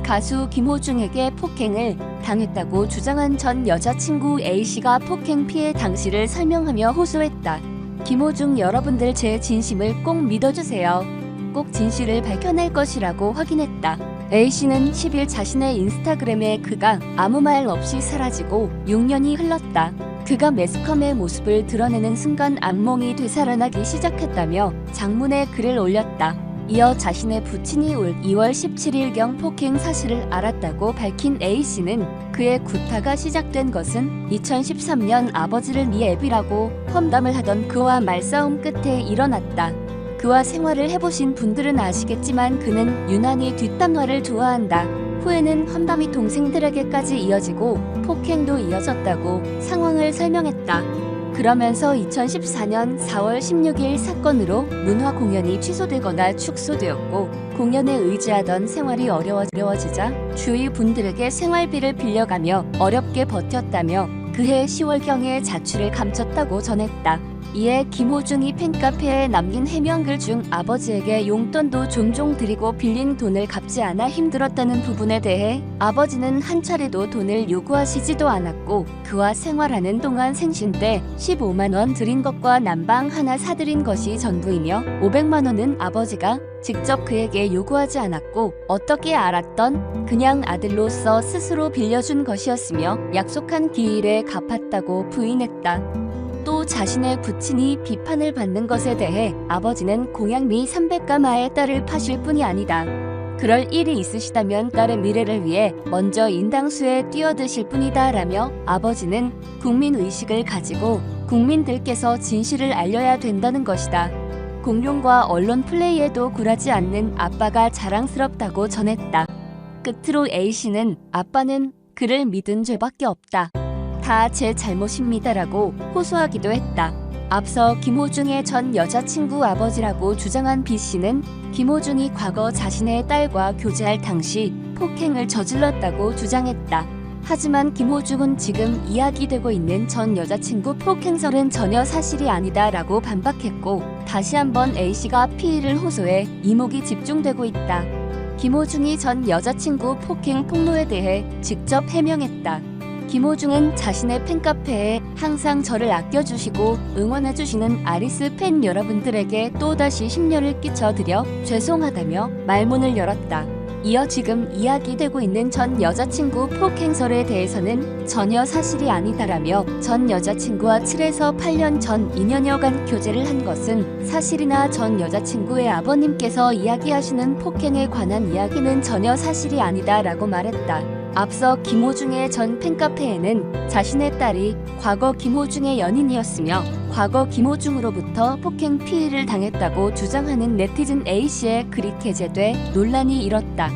가수 김호중에게 폭행을 당했다고 주장한 전 여자친구 A씨가 폭행 피해 당시를 설명하며 호소했다. 김호중 여러분들 제 진심을 꼭 믿어주세요. 꼭 진실을 밝혀낼 것이라고 확인했다. A씨는 10일 자신의 인스타그램에 그가 아무 말 없이 사라지고 6년이 흘렀다. 그가 매스컴의 모습을 드러내는 순간 악몽이 되살아나기 시작했다며 장문의 글을 올렸다. 이어 자신의 부친이 올 2월 17일경 폭행 사실을 알았다고 밝힌 A씨는 그의 구타가 시작된 것은 2013년 아버지를 네 애비라고 험담을 하던 그와 말싸움 끝에 일어났다. 그와 생활을 해보신 분들은 아시겠지만 그는 유난히 뒷담화를 좋아한다. 후에는 험담이 동생들에게까지 이어지고 폭행도 이어졌다고 상황을 설명했다. 그러면서 2014년 4월 16일 사건으로 문화 공연이 취소되거나 축소되었고 공연에 의지하던 생활이 어려워지자 주위 분들에게 생활비를 빌려가며 어렵게 버텼다며 그해 10월경에 자취를 감췄다고 전했다. 이에 김호중이 팬카페에 남긴 해명글 중 아버지에게 용돈도 종종 드리고 빌린 돈을 갚지 않아 힘들었다는 부분에 대해 아버지는 한 차례도 돈을 요구하시지도 않았고 그와 생활하는 동안 생신 때 15만원 드린 것과 난방 하나 사드린 것이 전부이며 500만원은 아버지가 직접 그에게 요구하지 않았고 어떻게 알았던 그냥 아들로서 스스로 빌려준 것이었으며 약속한 기일에 갚았다고 부인했다. 또 자신의 부친이 비판을 받는 것에 대해 아버지는 공양미 300가마의 딸을 파실 뿐이 아니다. 그럴 일이 있으시다면 딸의 미래를 위해 먼저 인당수에 뛰어드실 뿐이다 라며 아버지는 국민의식을 가지고 국민들께서 진실을 알려야 된다는 것이다. 공룡과 언론 플레이에도 굴하지 않는 아빠가 자랑스럽다고 전했다. 끝으로 A씨는 아빠는 그를 믿은 죄밖에 없다. 다 제 잘못입니다라고 호소하기도 했다. 앞서 김호중의 전 여자친구 아버지라고 주장한 B씨는 김호중이 과거 자신의 딸과 교제할 당시 폭행을 저질렀다고 주장했다. 하지만 김호중은 지금 이야기되고 있는 전 여자친구 폭행설은 전혀 사실이 아니다라고 반박했고 다시 한번 A씨가 피의를 호소해 이목이 집중되고 있다. 김호중이 전 여자친구 폭행 폭로에 대해 직접 해명했다. 김호중은 자신의 팬카페에 항상 저를 아껴주시고 응원해주시는 아리스 팬 여러분들에게 또다시 심려를 끼쳐드려 죄송하다며 말문을 열었다. 이어 지금 이야기되고 있는 전 여자친구 폭행설에 대해서는 전혀 사실이 아니다라며 전 여자친구와 7에서 8년 전 2년여간 교제를 한 것은 사실이나 전 여자친구의 아버님께서 이야기하시는 폭행에 관한 이야기는 전혀 사실이 아니다라고 말했다. 앞서 김호중의 전 팬카페에는 자신의 딸이 과거 김호중의 연인이었으며 과거 김호중으로부터 폭행 피해를 당했다고 주장하는 네티즌 A씨의 글이 게재돼 논란이 일었다.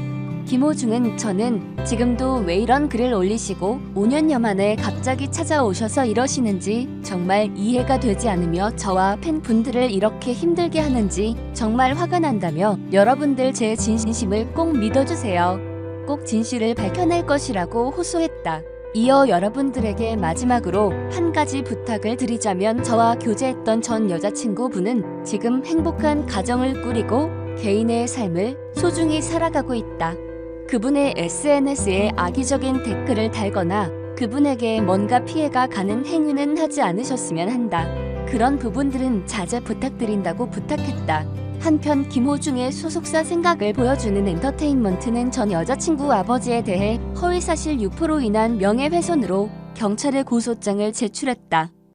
김호중은 저는 지금도 왜 이런 글을 올리시고 5년여 만에 갑자기 찾아오셔서 이러시는지 정말 이해가 되지 않으며 저와 팬분들을 이렇게 힘들게 하는지 정말 화가 난다며 여러분들 제 진심을 꼭 믿어주세요. 꼭 진실을 밝혀낼 것이라고 호소했다. 이어 여러분들에게 마지막으로 한 가지 부탁을 드리자면 저와 교제했던 전 여자친구분은 지금 행복한 가정을 꾸리고 개인의 삶을 소중히 살아가고 있다. 그분의 SNS에 악의적인 댓글을 달거나 그분에게 뭔가 피해가 가는 행위는 하지 않으셨으면 한다. 그런 부분들은 자제 부탁드린다고 부탁했다. 한편 김호중의 소속사 생각을 보여주는 엔터테인먼트는 전 여자친구 아버지에 대해 허위사실 유포로 인한 명예훼손으로 경찰에 고소장을 제출했다.